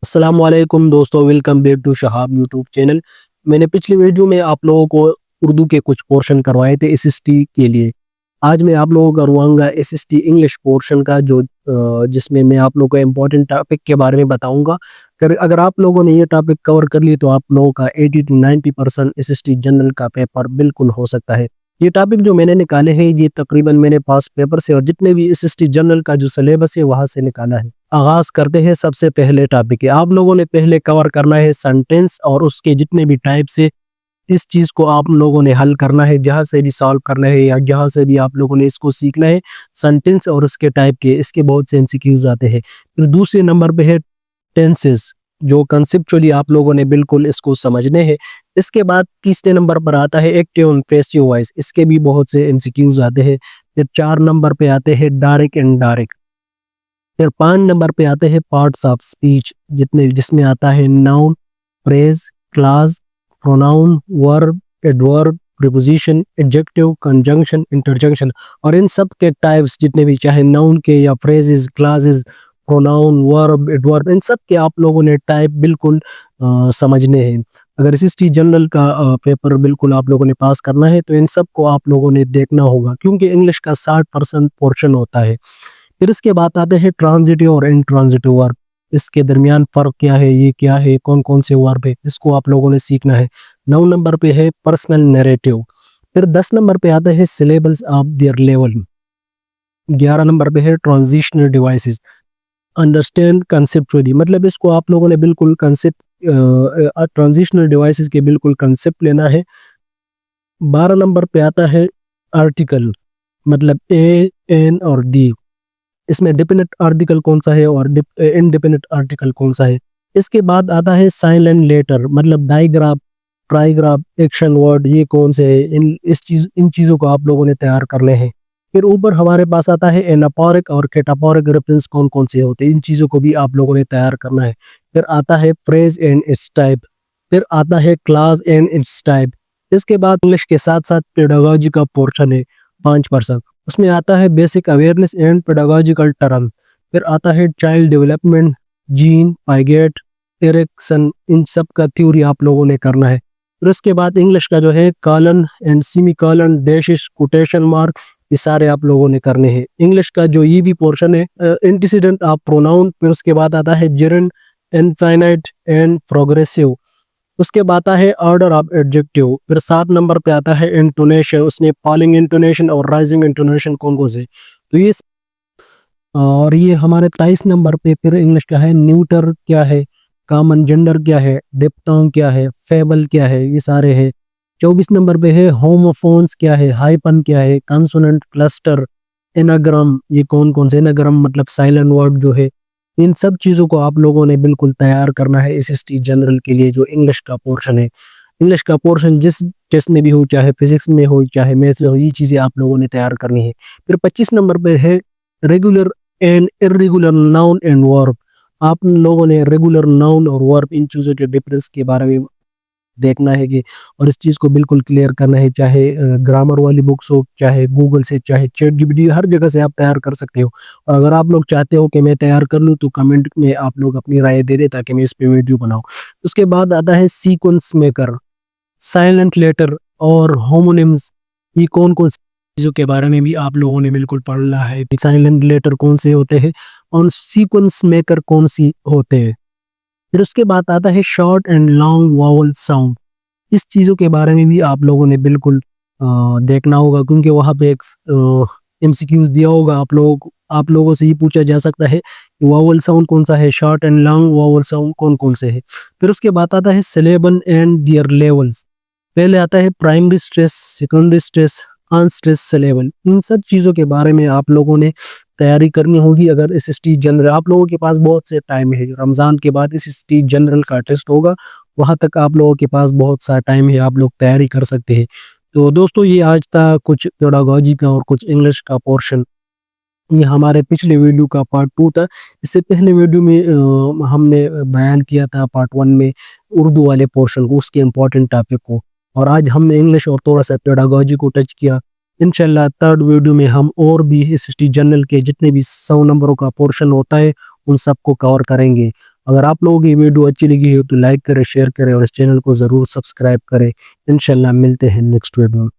अस्सलाम वालेकुम दोस्तों, welcome back to Shahab YouTube channel. मैंने पिछली वीडियो में आप लोगों को उर्दू के कुछ पोर्शन करवाए थे एसएसटी के लिए। आज मैं आप लोगों को करवाऊंगा एसएसटी इंग्लिश पोर्शन का जिसमें मैं आप लोगों को इम्पोर्टेंट टॉपिक के बारे में बताऊंगा। अगर आप लोगों ने ये टॉपिक कवर कर ली तो आप लोगों का 80 to 90% एसएसटी जनरल का पेपर बिल्कुल हो सकता है। ये टॉपिक जो मैंने निकाले हैं ये तकरीबन मैंने पास पेपर से और जितने भी एसएसटी जनरल का जो सिलेबस है वहां से निकाला है। आगाज करते हैं सबसे पहले टॉपिक है। आप लोगों ने पहले कवर करना है सेंटेंस और उसके जितने भी टाइप से इस चीज को आप लोगों ने हल करना है, जहां से भी सॉल्व करना है या जहां से भी आप लोगों ने इसको सीखना है। सेंटेंस और उसके टाइप के इसके बहुत से एमसीक्यूज आते हैं। फिर दूसरे नंबर पे है टेंसेस, जो कंसेप्चुअली आप लोगों ने बिल्कुल इसको समझने हैं। इसके बाद तीसरे नंबर पर आता है एक्टिव और पैसिव वॉइस, इसके भी बहुत से एमसीक्यूज आते हैं। फिर 4 नंबर पे आते हैं डायरेक्ट एंड इनडायरेक्ट। फिर 5 नंबर पे आते हैं पार्ट्स ऑफ स्पीच, जिसमें आता है noun, phrase, clause, pronoun, verb, adverb, preposition, adjective, conjunction, interjection. और इन सब के टाइप्स जितने भी, चाहे नाउन के या phrases, clauses, pronoun, verb, adverb, इन सब के आप लोगों ने टाइप बिल्कुल समझने हैं। अगर एसएसटी जनरल का पेपर बिल्कुल आप लोगों ने पास करना है तो इन सब को आप लोगों ने देखना होगा, क्योंकि इंग्लिश का 60% पोर्शन होता है। फिर इसके बाद आते हैं ट्रांजिटिव और इंट्रांजिटिव वर्ब। इसके दरमियान फर्क क्या है, ये क्या है, कौन कौन से वर्ब है, इसको आप लोगों ने सीखना है। 9 नंबर पे है पर्सनल नैरेटिव। फिर 10 नंबर पे आता है syllables of their level. 11 number पे है ट्रांजिशनल डिवाइसेस, अंडरस्टैंड कंसेप्चुअली, मतलब इसको आप लोगों ने बिल्कुल कंसेप्ट ट्रांजिशनल डिवाइसेस के बिल्कुल कंसेप्ट लेना है। 12 नंबर पे आता है आर्टिकल, मतलब ए, एन और दी। इसमें डिपेंडेंट आर्टिकल कौन सा है और इंडिपेंडेंट आर्टिकल कौन सा है। इसके बाद आता है साइलेंट लेटर, मतलब डाइग्राफ, ट्राइग्राफ, एक्शन वर्ड, ये कौन से है। इन चीज़ों को आप लोगों ने तैयार करने हैं। फिर ऊपर हमारे पास आता है एनापोरिक और कैटापोरिक रेफरेंस कौन कौन से होते हैं, इन चीज़ों को भी आप लोगों ने तैयार करना है। फिर आता है फ्रेज एंड इट्स टाइप। फिर आता है क्लास एंड इट्स टाइप। इसके बाद इंग्लिश के साथ साथ पेडागोजी का पोर्शन है 5%। उसमें आता है basic awareness and pedagogical term. फिर आता है child development, gene, Piaget, Ericsson, इन सब का थ्योरी आप लोगों ने करना है। फिर उसके बाद इंग्लिश का जो है colon and semi colon, dashes, quotation mark, ये सारे आप लोगों ने करने हैं। इंग्लिश का जो ये भी पोर्शन है एंटीसीडेंट ऑफ प्रोनाउन। फिर उसके बाद आता है जेरेंड, इनफाइनाइट एंड प्रोग्रेसिव। उसके बाद आता है ऑर्डर ऑफ एडजेक्टिव। फिर 7 नंबर पे आता है इंटोनेशन, उसमें फॉलिंग इंटोनेशन और राइजिंग इंटोनेशन कौन कौन से। तो ये हमारे 23 नंबर पे फिर इंग्लिश का है न्यूटर क्या है, कॉमन जेंडर क्या है, डिप्थोंग क्या है, फेबल क्या है, ये सारे हैं। 24 नंबर पे है होमोफोन्स क्या है, हाइपन क्या है, कंसोनेंट, क्लस्टर, एनाग्राम, ये कौन कौन से। एनाग्राम मतलब साइलेंट वर्ड जो है। इन सब चीज़ों को आप लोगों ने बिल्कुल तैयार करना है एसएसटी जनरल के लिए, जो इंग्लिश का पोर्शन है। इंग्लिश का पोर्शन जिस टेस्ट में भी हो, चाहे फिजिक्स में हो चाहे मैथ में हो, ये चीज़ें आप लोगों ने तैयार करनी है। फिर 25 नंबर पे है regular and irregular noun and verb. आप लोगों ने रेगुलर नाउन और वर्ब इन चीज़ों के डिफरेंस के बारे में देखना है कि, और इस चीज़ को बिल्कुल क्लियर करना है, चाहे ग्रामर वाली बुक्स हो, चाहे गूगल से, चाहे चैट जीपीटी, हर जगह से आप तैयार कर सकते हो। और अगर आप लोग चाहते हो कि मैं तैयार कर लूँ तो कमेंट में आप लोग अपनी राय दे दें ताकि मैं इस पे वीडियो बनाऊँ। उसके बाद आता है सीक्वेंस मेकर, साइलेंट लेटर और होमोनिम्स, ये कौन कौन सी चीज़ों के बारे में भी आप लोगों ने बिल्कुल पढ़ना है। साइलेंट लेटर कौन से होते हैं और सीक्वेंस मेकर कौन सी होते हैं। फिर उसके बाद आता है short and long vowel sound. इस चीज़ों के बारे में भी आप लोगों ने बिल्कुल देखना होगा, क्योंकि वहाँ पे एक एमसीक्यूज दिया होगा। आप लोगों से ये पूछा जा सकता है कि वावल साउंड कौन सा है, short and long vowel sound कौन कौन से है। फिर उसके बाद आता है सिलेबल एंड दियर लेवल्स। पहले आता है primary stress, secondary stress, unstress syllable. इन सब चीज़ों के बारे में आप लोगों ने तैयारी करनी होगी। अगर एसएसटी जनरल, आप लोगों के पास बहुत से टाइम है, रमज़ान के बाद एसएसटी जनरल का टेस्ट होगा, वहाँ तक आप लोगों के पास बहुत सा टाइम है, आप लोग तैयारी कर सकते हैं। तो दोस्तों ये आज था कुछ पेडागोजी का और कुछ इंग्लिश का पोर्शन। ये हमारे पिछले वीडियो का पार्ट 2 था। इससे पहले वीडियो में हमने बयान किया था पार्ट 1 में उर्दू वाले पोर्शन को, उसके इम्पोर्टेंट टॉपिक को, और आज हमने इंग्लिश और थोड़ा सा पेडागोजी को टच किया। इंशाल्लाह थर्ड वीडियो में हम और भी एसएसटी जनरल के जितने भी 100 नंबरों का पोर्शन होता है उन सबको कवर करेंगे। अगर आप लोगों की वीडियो अच्छी लगी हो तो लाइक करें, शेयर करें और इस चैनल को ज़रूर सब्सक्राइब करें। इंशाल्लाह मिलते हैं नेक्स्ट वीडियो में।